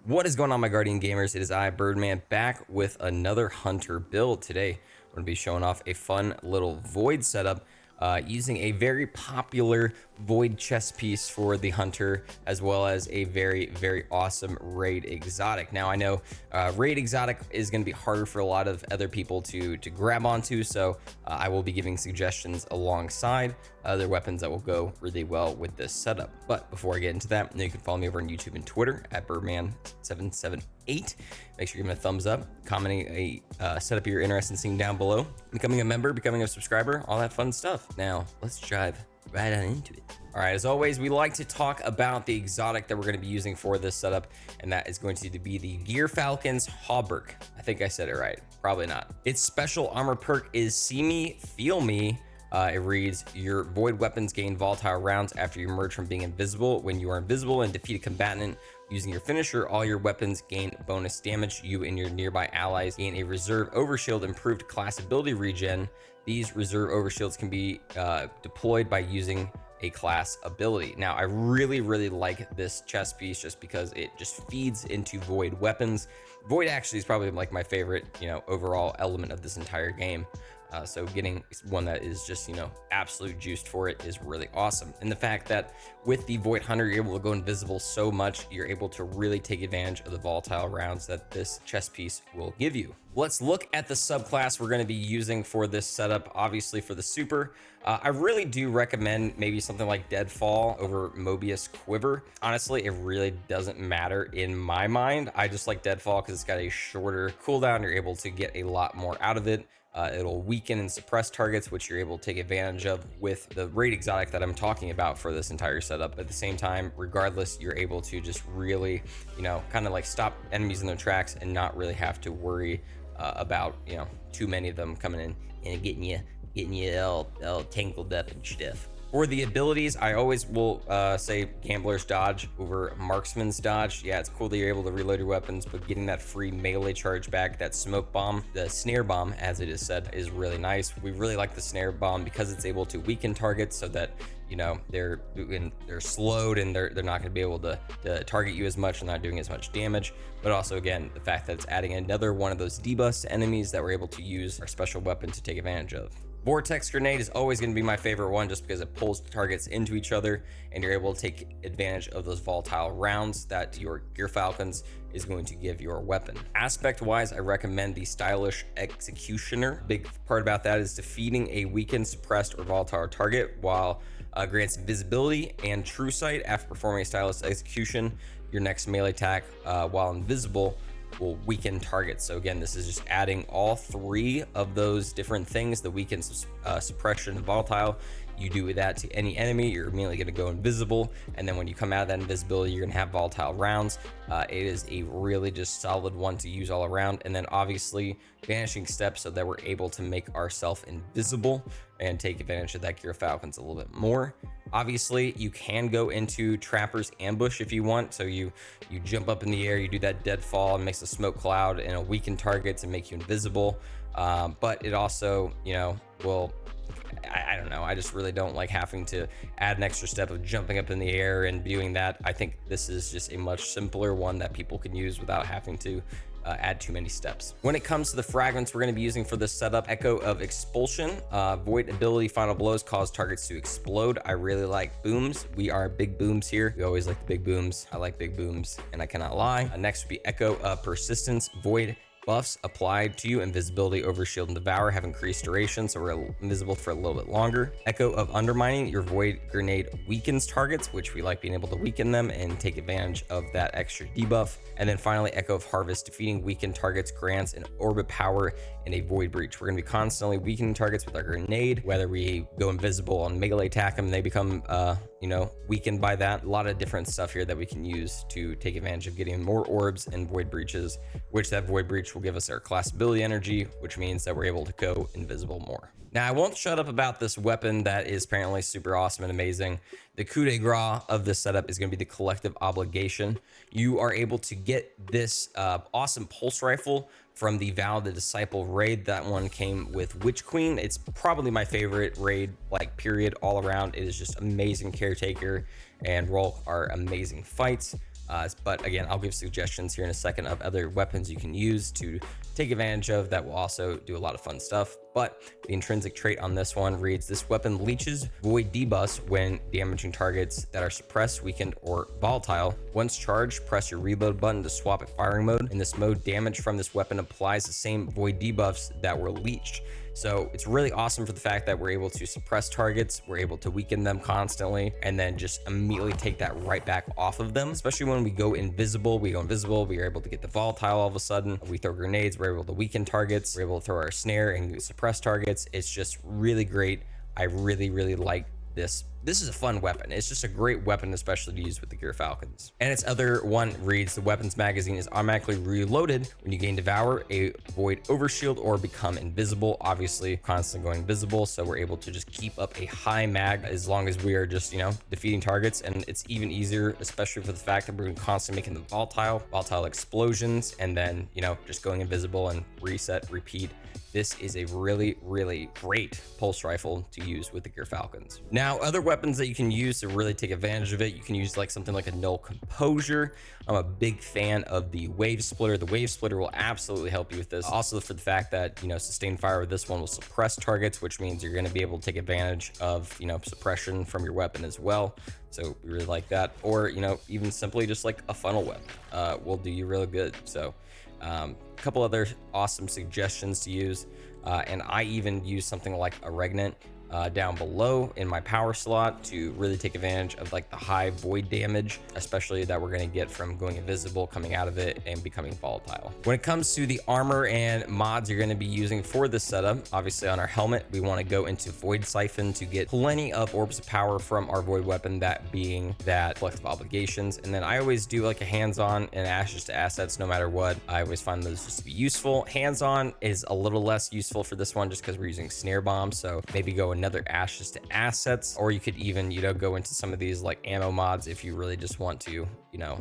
What is going on, my Guardian gamers? It is I, Birdman, back with another Hunter build. Today, I'm going to be showing off a fun little Void setup using a very popular Void chest piece for the Hunter, as well as a very awesome Raid exotic. Now, I know Raid exotic is going to be harder for a lot of other people to grab onto, so I will be giving suggestions alongside other weapons that will go really well with this setup. But before I get into that, you can follow me over on YouTube and Twitter at Birdman778. Make sure you give me a thumbs up, commenting a setup you're interested in seeing down below, becoming a member, becoming a subscriber, all that fun stuff. Now, let's dive right on into it. All right, as always, we like to talk about the exotic that we're going to be using for this setup, and that is going to be the Gear Falcon's Hauberk. I think I said it right. Probably not. Its special armor perk is See Me, Feel Me. It reads, your void weapons gain volatile rounds after you emerge from being invisible. When you are invisible and defeat a combatant using your finisher, all your weapons gain bonus damage. You and your nearby allies gain a reserve overshield improved class ability regen. These reserve overshields can be deployed by using a class ability. Now, I really like this chest piece just because it just feeds into void weapons. Void actually is probably like my favorite, overall element of this entire game. So getting one that is just, absolute juiced for it is really awesome. And the fact that with the Void Hunter, you're able to go invisible so much, you're able to really take advantage of the volatile rounds that this chest piece will give you. Let's look at the subclass we're going to be using for this setup. Obviously for the super, I really do recommend maybe something like Deadfall over Mobius Quiver. Honestly, it really doesn't matter in my mind. I just like Deadfall because it's got a shorter cooldown. You're able to get a lot more out of it. It'll weaken and suppress targets, which you're able to take advantage of with the Raid exotic that I'm talking about for this entire setup. At the same time, regardless, you're able to just really, kind of like stop enemies in their tracks and not really have to worry about, too many of them coming in and getting you all tangled up and stuff. For the abilities, I always will say Gambler's Dodge over Marksman's Dodge. Yeah, it's cool that you're able to reload your weapons, but getting that free melee charge back, that smoke bomb, the snare bomb, as it is said, is really nice. We really like the snare bomb because it's able to weaken targets so that, they're slowed and they're not going to be able to target you as much and not doing as much damage. But also, again, the fact that it's adding another one of those debuffs to enemies that we're able to use our special weapon to take advantage of. Vortex Grenade is always going to be my favorite one just because it pulls targets into each other and you're able to take advantage of those volatile rounds that your Gear Falcons is going to give your weapon. Aspect wise, I recommend the Stylish Executioner. Big part about that is defeating a weakened, suppressed, or volatile target while grants invisibility and true sight after performing a Stylish Execution. Your next melee attack while invisible will weaken targets. So again, this is just adding all three of those different things, the weaken, suppression, and volatile. You do that to any enemy, you're immediately going to go invisible, and then when you come out of that invisibility, you're going to have volatile rounds. It is a really just solid one to use all around. And then obviously Vanishing Step, so that we're able to make ourselves invisible and take advantage of that Gear Falcons a little bit more. Obviously, you can go into Trapper's Ambush if you want. So you jump up in the air, you do that deadfall and makes a smoke cloud and it'll weaken targets and make you invisible. But it also, will, I don't know. I just really don't like having to add an extra step of jumping up in the air and doing that. I think this is just a much simpler one that people can use without having to add too many steps. When it comes to the fragments we're going to be using for this setup, Echo of Expulsion, Void ability, Final Blows cause targets to explode. I really like booms. We are big booms here. We always like the big booms. I like big booms and I cannot lie. Next would be Echo of Persistence. Void buffs applied to you, invisibility, overshield, and devour have increased duration, so we're invisible for a little bit longer. Echo of Undermining, your void grenade weakens targets, which we like being able to weaken them and take advantage of that extra debuff. And then finally, Echo of Harvest, defeating weakened targets grants an orbit power and a void breach. We're going to be constantly weakening targets with our grenade, whether we go invisible and melee attack them, they become weakened by that. A lot of different stuff here that we can use to take advantage of getting more orbs and void breaches, which that void breach will give us our class ability energy, which means that we're able to go invisible more. Now, I won't shut up about this weapon that is apparently super awesome and amazing. The coup de grace of this setup is going to be the Collective Obligation. You are able to get this awesome pulse rifle from the Vow the Disciple raid. That one came with Witch Queen. It's probably my favorite raid, like, period, all around. It is just amazing. Caretaker and Rolk are amazing fights. But again, I'll give suggestions here in a second of other weapons you can use to take advantage of that will also do a lot of fun stuff. But the intrinsic trait on this one reads, this weapon leeches void debuffs when damaging targets that are suppressed, weakened, or volatile. Once charged, press your reload button to swap at firing mode. In this mode, damage from this weapon applies the same void debuffs that were leeched. So it's really awesome for the fact that we're able to suppress targets, we're able to weaken them constantly, and then just immediately take that right back off of them. Especially when we go invisible, we are able to get the volatile all of a sudden. We throw grenades, we're able to weaken targets, we're able to throw our snare and suppress targets. It's just really great. I really, really like this. This is a fun weapon. It's just a great weapon, especially to use with the Gear Falcons. And its other one reads, the weapons magazine is automatically reloaded when you gain Devour, a Void Overshield, or become invisible. Obviously, constantly going invisible, so we're able to just keep up a high mag as long as we are just, defeating targets. And it's even easier, especially for the fact that we're constantly making the volatile explosions, and then, just going invisible and reset, repeat. This is a really, really great pulse rifle to use with the Gear Falcons. Now, other weapons that you can use to really take advantage of it, you can use like something like a Null Composure. I'm a big fan of the Wave Splitter. The Wave Splitter will absolutely help you with this. Also for the fact that, sustained fire with this one will suppress targets, which means you're going to be able to take advantage of, suppression from your weapon as well. So we really like that. Or, even simply just like a funnel weapon will do you really good. So a couple other awesome suggestions to use, and I even use something like a Regnant down below in my power slot to really take advantage of like the high void damage, especially that we're going to get from going invisible, coming out of it, and becoming volatile. When it comes to the armor and mods you're going to be using for this setup, obviously on our helmet, we want to go into Void Siphon to get plenty of orbs of power from our void weapon, that being that Collective Obligations. And then I always do like a hands-on and ashes to assets no matter what. I always find those just to be useful. Hands-on is a little less useful for this one just because we're using snare bombs, so maybe go another ashes to assets, or you could even go into some of these like ammo mods if you really just want to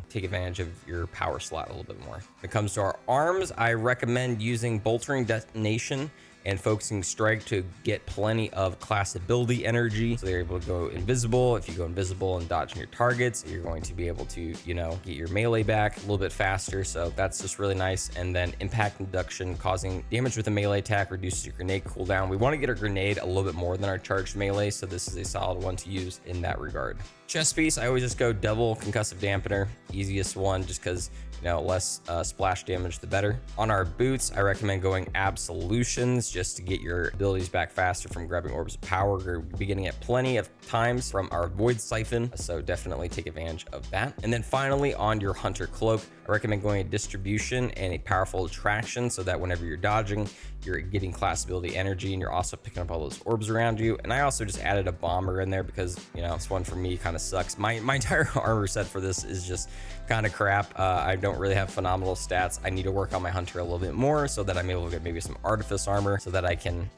take advantage of your power slot a little bit more. When it comes to our arms, I recommend using Boltering Detonation and Focusing Strike to get plenty of class ability energy, so they're able to go invisible. If you go invisible and dodging your targets, you're going to be able to get your melee back a little bit faster, so that's just really nice. And then Impact Induction, causing damage with a melee attack, reduces your grenade cooldown. We want to get our grenade a little bit more than our charged melee, so this is a solid one to use in that regard. Chest piece, I always just go double concussive dampener, easiest one, just because less splash damage the better. On our boots, I recommend going Absolutions just to get your abilities back faster from grabbing orbs of power. We're beginning at plenty of times from our Void Siphon, so definitely take advantage of that. And then finally, on your Hunter Cloak, I recommend going a Distribution and a Powerful Attraction, so that whenever you're dodging, you're getting class ability energy, and you're also picking up all those orbs around you. And I also just added a bomber in there because this one for me kind of sucks. My entire armor set for this is just kind of crap. I don't really have phenomenal stats. I need to work on my hunter a little bit more so that I'm able to get maybe some artifice armor so that I can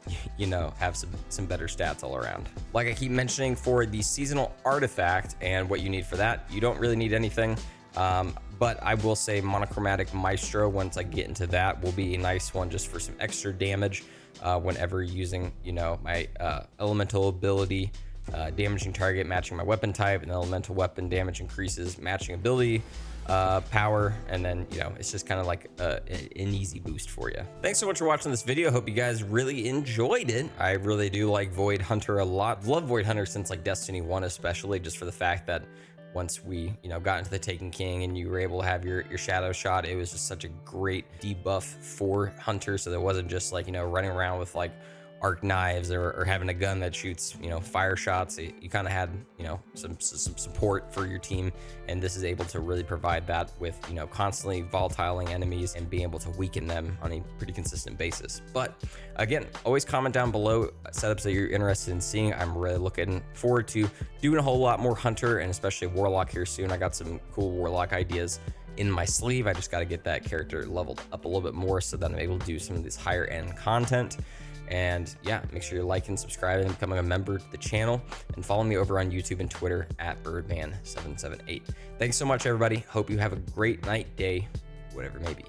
have some better stats all around. Like I keep mentioning, for the seasonal artifact and what you need for that, you don't really need anything. But I will say Monochromatic Maestro, once I get into that, will be a nice one just for some extra damage whenever using, my elemental ability, damaging target, matching my weapon type, and elemental weapon damage increases, matching ability power, and then it's just kind of like an easy boost for you. Thanks so much for watching this video. Hope you guys really enjoyed it. I really do like Void Hunter a lot. Love Void Hunter since like Destiny 1, especially just for the fact that once we got into the Taken King and you were able to have your shadow shot, it was just such a great debuff for Hunter, so there wasn't just like running around with like arc knives or having a gun that shoots fire shots. You kind of had some support for your team, and this is able to really provide that with constantly volatiling enemies and being able to weaken them on a pretty consistent basis. But again, always comment down below setups that you're interested in seeing. I'm really looking forward to doing a whole lot more Hunter and especially Warlock here soon. I got some cool Warlock ideas in my sleeve. I just got to get that character leveled up a little bit more so that I'm able to do some of this higher end content. And yeah, make sure you're liking, subscribing, and becoming a member to the channel, and follow me over on YouTube and Twitter at Birdman778. Thanks so much, everybody. Hope you have a great night, day, whatever it may be.